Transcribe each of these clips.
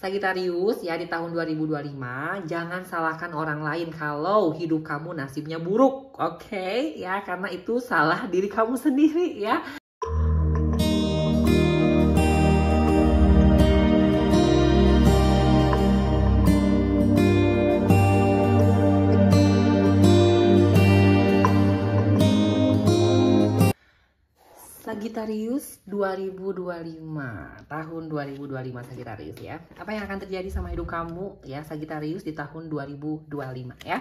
Sagittarius ya, di tahun 2025 jangan salahkan orang lain kalau hidup kamu nasibnya buruk, oke? Ya, karena itu salah diri kamu sendiri ya. Sagittarius 2025, tahun 2025 Sagittarius ya. Apa yang akan terjadi sama hidup kamu ya Sagittarius di tahun 2025 ya.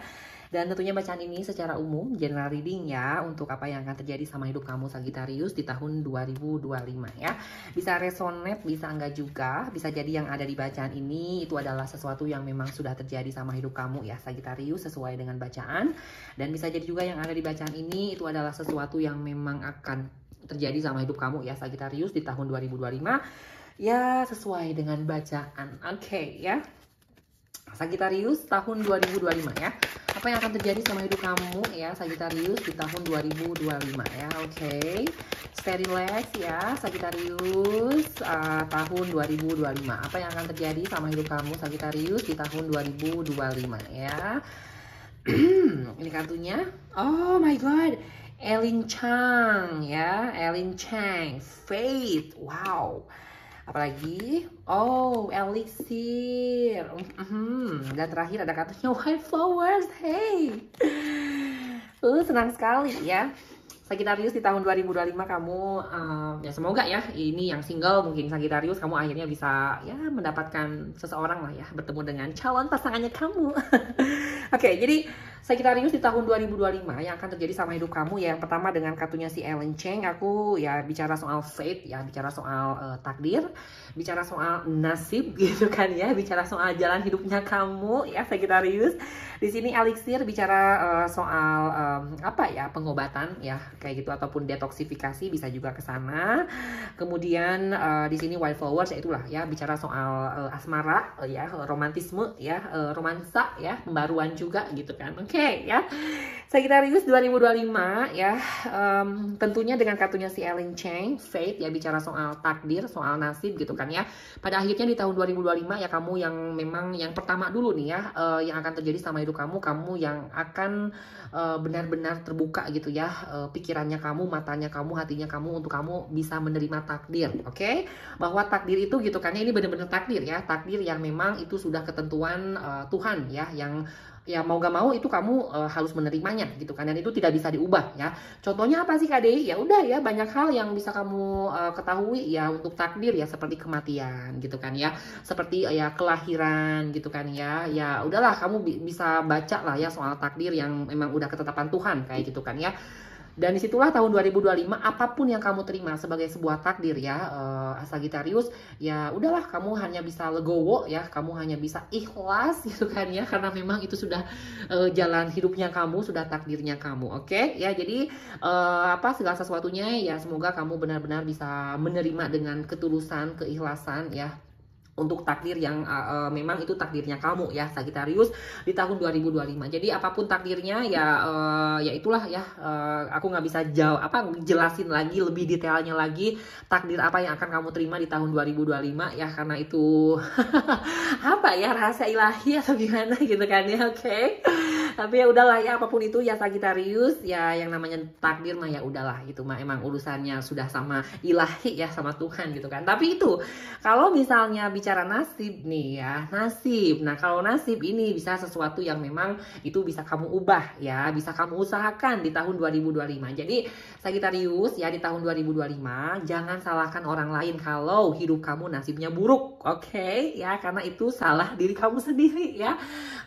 Dan tentunya bacaan ini secara umum, general reading ya, untuk apa yang akan terjadi sama hidup kamu Sagittarius di tahun 2025 ya. Bisa resonate, bisa enggak juga, bisa jadi yang ada di bacaan ini itu adalah sesuatu yang memang sudah terjadi sama hidup kamu ya Sagittarius sesuai dengan bacaan. Dan bisa jadi juga yang ada di bacaan ini itu adalah sesuatu yang memang akan terjadi sama hidup kamu ya Sagittarius di tahun 2025 ya, sesuai dengan bacaan. Oke ya, Sagittarius tahun 2025 ya. Apa yang akan terjadi sama hidup kamu ya Sagittarius di tahun 2025 ya. Oke, stay relax ya Sagittarius, tahun 2025. Apa yang akan terjadi sama hidup kamu Sagittarius di tahun 2025 ya. Ini kartunya. Oh my god, Elin Chang ya, Elin Chang, Faith, wow. Apalagi, oh Elixir, dan terakhir ada kartunya White Flowers, hey. Senang sekali ya. Sagittarius di tahun 2025 kamu ya semoga ya ini yang single mungkin Sagittarius kamu akhirnya bisa ya mendapatkan seseorang lah ya, bertemu dengan calon pasangannya kamu. Oke, jadi Sagittarius di tahun 2025 yang akan terjadi sama hidup kamu ya, yang pertama dengan kartunya si Ellen Cheng, aku ya bicara soal fate ya, bicara soal takdir, bicara soal nasib gitu kan ya, bicara soal jalan hidupnya kamu ya Sagittarius. Di sini Elixir bicara soal apa ya, pengobatan ya kayak gitu, ataupun detoksifikasi bisa juga ke sana. Kemudian di sini White Flowers ya itulah ya, bicara soal asmara ya, romantisme ya, romansa ya, pembaruan juga gitu kan. Oke ya, Sagittarius 2025 ya, tentunya dengan kartunya si Ellen Cheng, Fate ya, bicara soal takdir, soal nasib gitu kan ya. Pada akhirnya di tahun 2025 ya, kamu yang memang yang pertama dulu nih ya, yang akan terjadi sama hidup kamu yang akan benar-benar terbuka gitu ya, pikirannya kamu, matanya kamu, hatinya kamu, untuk kamu bisa menerima takdir, oke? Bahwa takdir itu gitu kan ya, ini benar-benar takdir ya, takdir yang memang itu sudah ketentuan Tuhan ya, yang ya mau gak mau itu kamu harus menerimanya gitu kan, dan itu tidak bisa diubah ya. Contohnya apa sih Kade? Ya udah ya, banyak hal yang bisa kamu ketahui ya untuk takdir ya, seperti kematian gitu kan ya, seperti ya kelahiran gitu kan ya. Ya udahlah, kamu bisa baca lah ya soal takdir yang memang udah ketetapan Tuhan kayak gitu kan ya. Dan disitulah tahun 2025 apapun yang kamu terima sebagai sebuah takdir ya Sagittarius, ya udahlah kamu hanya bisa legowo ya, kamu hanya bisa ikhlas gitu kan ya, karena memang itu sudah jalan hidupnya kamu, sudah takdirnya kamu, oke? Ya jadi apa, segala sesuatunya ya semoga kamu benar-benar bisa menerima dengan ketulusan, keikhlasan ya, untuk takdir yang memang itu takdirnya kamu ya Sagittarius di tahun 2025. Jadi apapun takdirnya ya, ya itulah ya, aku nggak bisa jelasin lagi lebih detailnya lagi takdir apa yang akan kamu terima di tahun 2025 ya, karena itu apa ya, rahasia ilahi atau gimana gitu kan ya, oke? Tapi ya udahlah ya, apapun itu ya Sagittarius ya, yang namanya takdir mah ya udahlah, itu mah emang urusannya sudah sama ilahi ya, sama Tuhan gitu kan. Tapi itu kalau misalnya bicara nasib nih ya, nasib. Nah kalau nasib ini bisa sesuatu yang memang itu bisa kamu ubah ya, bisa kamu usahakan di tahun 2025. Jadi Sagittarius ya, di tahun 2025 jangan salahkan orang lain kalau hidup kamu nasibnya buruk, oke? Ya, karena itu salah diri kamu sendiri ya.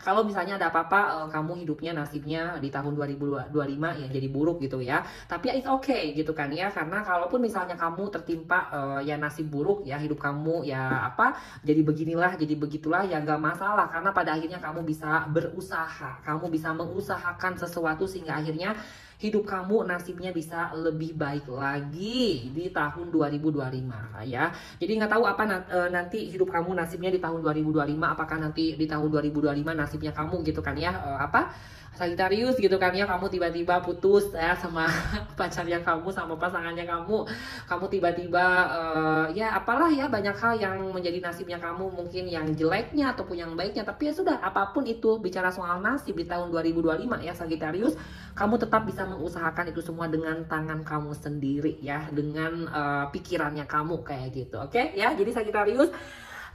Kalau misalnya ada apa-apa kamu hidupnya nasibnya di tahun 2025 ya jadi buruk gitu ya, tapi ya it's okay gitu kan ya, karena kalaupun misalnya kamu tertimpa ya nasib buruk ya, hidup kamu ya apa, jadi beginilah, jadi begitulah ya, nggak masalah, karena pada akhirnya kamu bisa berusaha, kamu bisa mengusahakan sesuatu sehingga akhirnya hidup kamu nasibnya bisa lebih baik lagi di tahun 2025 ya. Jadi nggak tahu apa nanti hidup kamu nasibnya di tahun 2025, apakah nanti di tahun 2025 nasibnya kamu gitu kan ya, Sagittarius gitu kan ya, kamu tiba-tiba putus ya sama pacarnya kamu, sama pasangannya kamu tiba-tiba ya apalah ya, banyak hal yang menjadi nasibnya kamu, mungkin yang jeleknya ataupun yang baiknya, tapi ya sudah, apapun itu, bicara soal nasib di tahun 2025 ya Sagittarius, kamu tetap bisa mengusahakan itu semua dengan tangan kamu sendiri ya, dengan pikirannya kamu kayak gitu, oke ya. Jadi Sagittarius,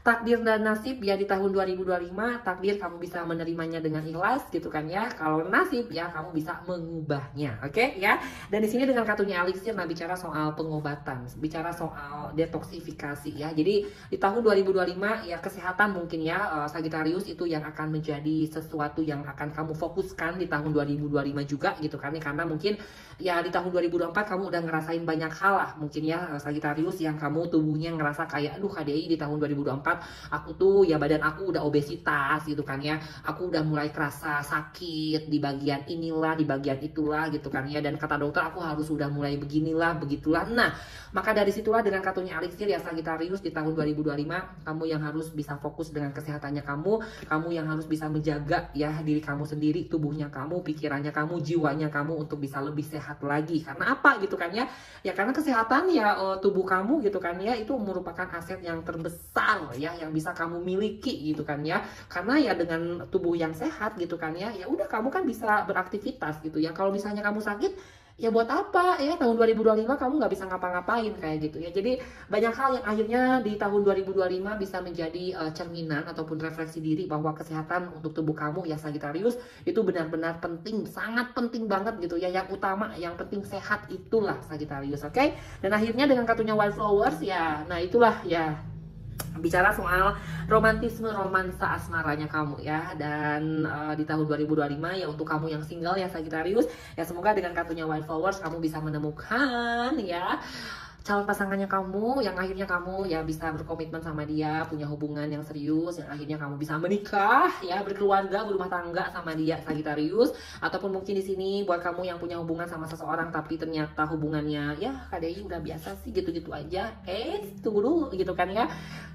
takdir dan nasib ya di tahun 2025, takdir kamu bisa menerimanya dengan ikhlas gitu kan ya. Kalau nasib ya kamu bisa mengubahnya, oke ya. Dan di sini dengan kartunya Elixir, nah bicara soal pengobatan, bicara soal detoksifikasi ya. Jadi di tahun 2025 ya kesehatan mungkin ya Sagittarius itu yang akan menjadi sesuatu yang akan kamu fokuskan di tahun 2025 juga gitu kan ya. Karena mungkin ya di tahun 2024 kamu udah ngerasain banyak hal lah mungkin ya Sagittarius, yang kamu tubuhnya ngerasa kayak aduh KDI di tahun 2024 aku tuh ya badan aku udah obesitas gitu kan ya, aku udah mulai kerasa sakit di bagian inilah, di bagian itulah gitu kan ya, dan kata dokter aku harus udah mulai beginilah begitulah. Nah maka dari situlah dengan kartunya Elixir ya Sagittarius, di tahun 2025 kamu yang harus bisa fokus dengan kesehatannya kamu yang harus bisa menjaga ya diri kamu sendiri, tubuhnya kamu, pikirannya kamu, jiwanya kamu untuk bisa lebih sehat lagi. Karena apa gitu kan ya, ya karena kesehatan ya tubuh kamu gitu kan ya, itu merupakan aset yang terbesar ya yang bisa kamu miliki gitu kan ya. Karena ya dengan tubuh yang sehat gitu kan ya, ya udah kamu kan bisa beraktivitas gitu ya. Kalau misalnya kamu sakit ya buat apa ya, tahun 2025 kamu nggak bisa ngapa-ngapain kayak gitu ya. Jadi banyak hal yang akhirnya di tahun 2025 bisa menjadi cerminan ataupun refleksi diri bahwa kesehatan untuk tubuh kamu ya Sagittarius itu benar-benar penting, sangat penting banget gitu ya. Yang utama, yang penting sehat itulah Sagittarius, oke? Dan akhirnya dengan kartunya Wildflowers ya, nah itulah ya bicara soal romantisme, romansa asmaranya kamu ya. Dan di tahun 2025 ya untuk kamu yang single ya Sagittarius, ya semoga dengan kartunya Wildflowers kamu bisa menemukan ya calon pasangannya kamu, yang akhirnya kamu ya bisa berkomitmen sama dia, punya hubungan yang serius, yang akhirnya kamu bisa menikah ya, berkeluarga, berumah tangga sama dia Sagittarius. Ataupun mungkin di sini buat kamu yang punya hubungan sama seseorang tapi ternyata hubungannya ya KDI udah biasa sih, gitu-gitu aja, tunggu dulu gitu kan ya.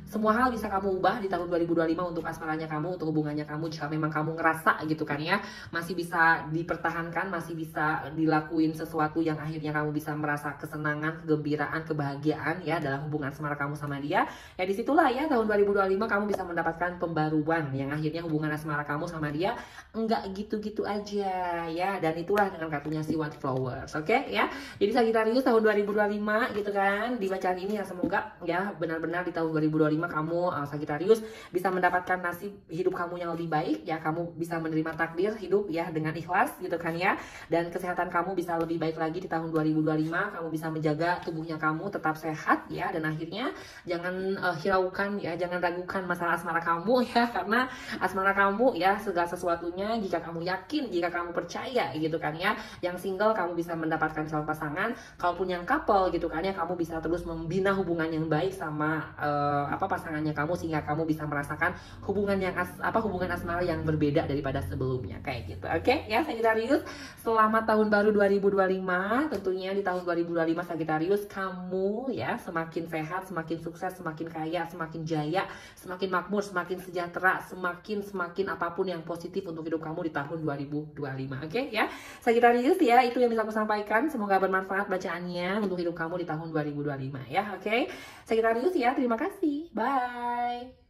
Semua hal bisa kamu ubah di tahun 2025 untuk asmaranya kamu, untuk hubungannya kamu. Jika memang kamu ngerasa gitu kan ya masih bisa dipertahankan, masih bisa dilakuin sesuatu yang akhirnya kamu bisa merasa kesenangan, kegembiraan, kebahagiaan ya dalam hubungan asmara kamu sama dia, ya disitulah ya tahun 2025 kamu bisa mendapatkan pembaruan yang akhirnya hubungan asmara kamu sama dia enggak gitu-gitu aja ya. Dan itulah dengan kartunya si Wildflowers, oke ya. Jadi Sagittarius tahun 2025 gitu kan di bacaan ini ya, semoga ya benar-benar di tahun 2025 kamu Sagittarius bisa mendapatkan nasib hidup kamu yang lebih baik ya. Kamu bisa menerima takdir hidup ya dengan ikhlas gitu kan ya. Dan kesehatan kamu bisa lebih baik lagi di tahun 2025. Kamu bisa menjaga tubuhnya kamu tetap sehat ya. Dan akhirnya jangan hiraukan ya, jangan ragukan masalah asmara kamu ya. Karena asmara kamu ya segala sesuatunya jika kamu yakin, jika kamu percaya gitu kan ya. Yang single kamu bisa mendapatkan calon pasangan. Kalaupun yang couple gitu kan ya, kamu bisa terus membina hubungan yang baik sama pasangannya kamu, sehingga kamu bisa merasakan hubungan yang hubungan asmara yang berbeda daripada sebelumnya kayak gitu, oke ya Sagittarius. Selamat tahun baru 2025. Tentunya di tahun 2025 Sagittarius kamu ya semakin sehat, semakin sukses, semakin kaya, semakin jaya, semakin makmur, semakin sejahtera, semakin apapun yang positif untuk hidup kamu di tahun 2025, oke ya Sagittarius ya. Itu yang bisa aku sampaikan, semoga bermanfaat bacaannya untuk hidup kamu di tahun 2025 ya, oke Sagittarius ya. Terima kasih, bye.